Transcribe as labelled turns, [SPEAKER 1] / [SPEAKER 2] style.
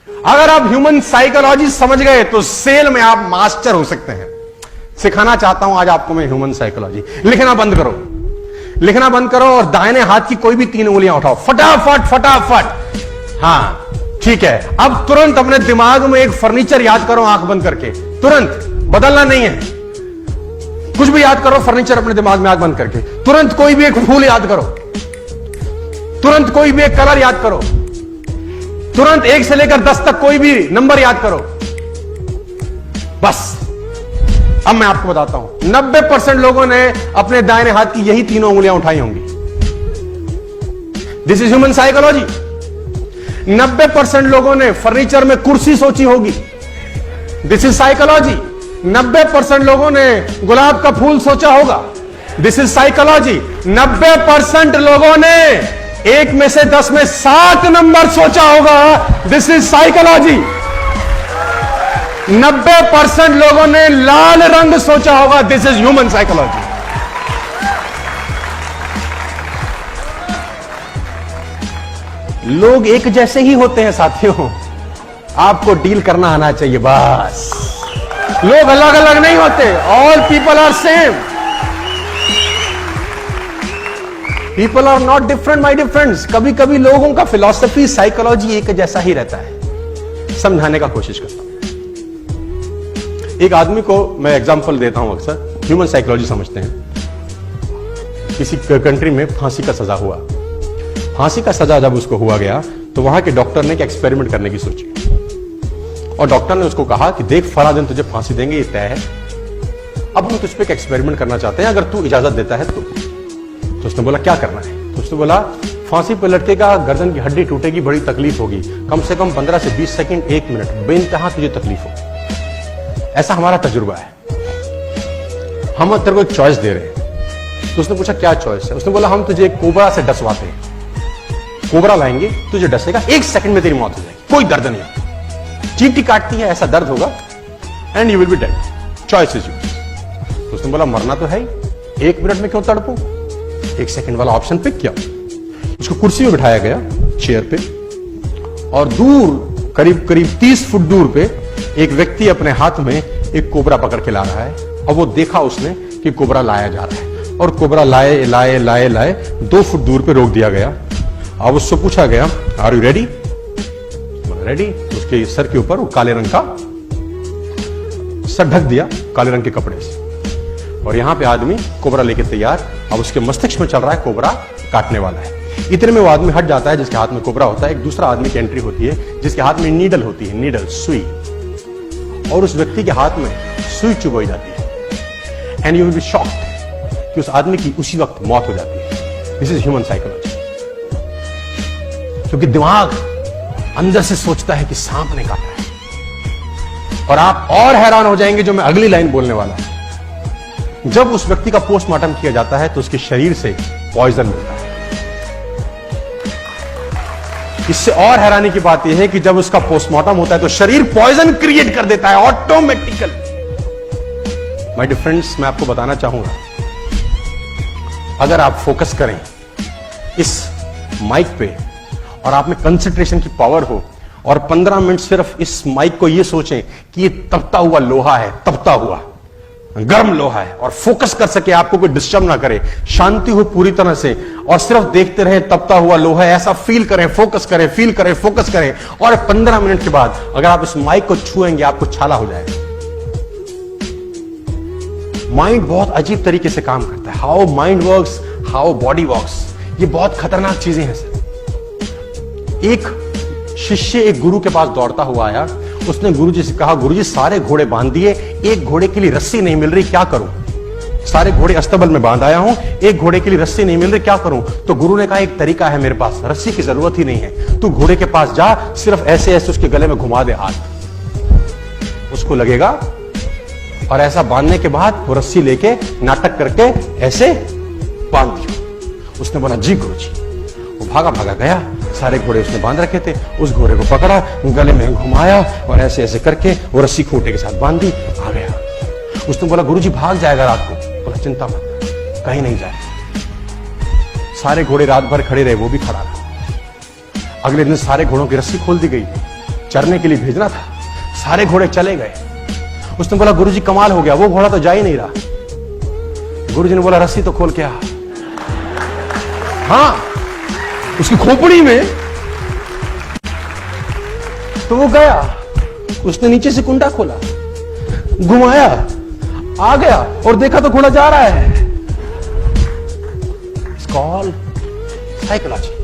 [SPEAKER 1] अगर आप human psychology समझ गए तो सेल में आप मास्टर हो सकते हैं। सिखाना चाहता हूं आज आपको मैं ह्यूमन साइकोलॉजी। लिखना बंद करो, लिखना बंद करो और दाहिने हाथ की कोई भी 3 उंगलियां उठाओ, फटाफट फटाफट। हां ठीक है, अब तुरंत अपने दिमाग में एक फर्नीचर याद करो आंख बंद करके, तुरंत, बदलना नहीं है, कुछ भी याद करो, फर्नीचर अपने दिमाग में आंख बंद करके, तुरंत कोई भी एक फूल याद करो, तुरंत कोई भी एक कलर याद करो, तुरंत 1 से लेकर 10 तक कोई भी नंबर याद करो। बस अब मैं आपको बताता हूं, 90% लोगों ने अपने दाहिने हाथ की यही 3 उंगलियां उठाई होंगी। This is human psychology. 90% लोगों ने फर्नीचर में कुर्सी सोची होगी। This is psychology. 90% लोगों ने गुलाब का फूल सोचा होगा। This is psychology. 90% लोगों ने 1 में से 10 में 7 नंबर सोचा होगा। This is psychology. 90% लोगों ने लाल रंग सोचा होगा। This is human psychology. लोग एक जैसे ही होते हैं साथियों, आपको डील करना आना चाहिए बस। लोग अलग अलग नहीं होते। All people are same. People are not different my dear friends. कभी कभी लोगों का फिलॉसफी, साइकोलॉजी एक जैसा ही रहता है। समझाने का कोशिश करता हूं। एक आदमी को मैं एग्जांपल देता हूं, अक्सर ह्यूमन साइकोलॉजी समझते हैं। किसी कंट्री में फांसी का सजा हुआ। फांसी का सजा जब उसको हुआ गया तो वहां के डॉक्टर ने एक एक्सपेरिमेंट करने की सोची और डॉक्टर ने उसको कहा कि देख, फला दिन तुझे फांसी देंगे, ये तय है। अब हम तुझ पे एक एक्सपेरिमेंट करना चाहते हैं, अगर तू इजाजत देता है तो उसने बोला क्या करना है? तो उसने बोला फांसी पर लटकेगा, गर्दन की हड्डी टूटेगी, बड़ी तकलीफ होगी, कम से कम 15 से 20 सेकंड, 1 मिनट, बेइंतहा तुझे तकलीफ होगी। ऐसा हमारा तजुर्बा है। हम तेरे को एक चॉइस दे रहे हैं। तो उसने पूछा क्या चॉइस है? उसने बोला हम तुझे एक कोबरा से डसवाते हैं। कोबरा लाएंगे, तुझे डसेगा, 1 सेकंड में तेरी मौत हो जाएगी, कोई दर्द नहीं, चींटी काटती है ऐसा दर्द होगा, and you will be dead, choice is yours. तो उसने बोला मरना तो है ही, 1 मिनट में क्यों तड़पूं? 1 सेकंड वाला ऑप्शन पिक किया। उसको कुर्सी में बिठाया गया, चेयर पे, और दूर करीब करीब 30 फुट दूर पे एक व्यक्ति अपने हाथ में एक कोबरा पकड़ के ला रहा है। और वो देखा उसने कि कोबरा लाया जा रहा है, और कोबरा लाए लाए लाए लाए 2 फुट दूर पे रोक दिया गया। अब उससे पूछा गया आर यू रेडी? रेडी। उसके सर के ऊपर वो काले रंग का सर ढक दिया काले रंग के कपड़े से, और यहां पे आदमी कोबरा लेके तैयार। अब उसके मस्तिष्क में चल रहा है कोबरा काटने वाला है। इतने में वो आदमी हट जाता है जिसके हाथ में कोबरा होता है। एक दूसरा आदमी की एंट्री होती है जिसके हाथ में नीडल होती है, नीडल, सुई, और उस व्यक्ति के हाथ में सुई चुभोई जाती है। And you will be shocked कि उस आदमी की उसी वक्त मौत हो जाती है। This is human psychology. क्योंकि दिमाग अंदर से सोचता है कि सांप ने काटा है। और आप और हैरान हो जाएंगे जो मैं अगली लाइन बोलने वाला हूं। जब उस व्यक्ति का पोस्टमार्टम किया जाता है तो उसके शरीर से पॉइजन मिलता है। इससे और हैरानी की बात यह है कि जब उसका पोस्टमार्टम होता है तो शरीर पॉइजन क्रिएट कर देता है ऑटोमेटिकली। माय डियर फ्रेंड्स, मैं आपको बताना चाहूंगा, अगर आप फोकस करें इस माइक पे और आप में कंसंट्रेशन की पावर हो और 15 मिनट सिर्फ इस माइक को ये सोचें कि ये तपता हुआ लोहा है, तपता हुआ गर्म लोहा है, और फोकस कर सके, आपको कोई डिस्टर्ब ना करे, शांति हो पूरी तरह से, और सिर्फ देखते रहे तपता हुआ लोहा है, ऐसा फील करें, फोकस करें, फील करें, फोकस करें, और 15 मिनट के बाद अगर आप इस माइक को छुएंगे आपको छाला हो जाएगा। माइंड बहुत अजीब तरीके से काम करता है। How mind works, how body works, ये बहुत खतरनाक चीजें हैं सर। एक शिष्य एक गुरु के पास दौड़ता हुआ आया। उसने गुरुजी से कहा, गुरुजी सारे घोड़े बांध दिए, एक घोड़े के लिए रस्सी नहीं मिल रही, क्या करूं? सारे घोड़े अस्तबल में बांध आया हूं, एक घोड़े के लिए रस्सी नहीं मिल रही, क्या करूं? तो गुरु ने कहा एक तरीका है मेरे पास, रस्सी की जरूरत ही नहीं है, तू घोड़े के पास जा, सिर्फ ऐसे ऐसे उसके गले में घुमा दे हाथ, उसको लगेगा, और ऐसा बांधने के बाद वो रस्सी लेके नाटक करके ऐसे बांध दिया। उसने बोला जी गुरुजी। वो भागा भागा गया, सारे घोड़े उसने बांध रखे थे, उस घोड़े को पकड़ा, गले में घुमाया, और ऐसे ऐसे करके वो रस्सी खूंटे के साथ बांध दी, आ गया। उसने बोला गुरुजी भाग जाएगा रात को। बोला चिंता मत, कहीं नहीं जाए। सारे घोड़े रात भर खड़े रहे, वो भी खड़ा रहा। अगले दिन सारे घोड़ों की रस्सी खोल दी गई, चरने के लिए भेजना था। सारे घोड़े चले गए। उसने बोला गुरुजी कमाल हो गया, वो घोड़ा तो जा ही नहीं रहा। गुरुजी ने बोला रस्सी तो खोल के आ। हाँ, उसकी खोपड़ी में। तो वो गया, उसने नीचे से कुंडा खोला, घुमाया, आ गया और देखा तो घोड़ा जा रहा है। It's called psychology.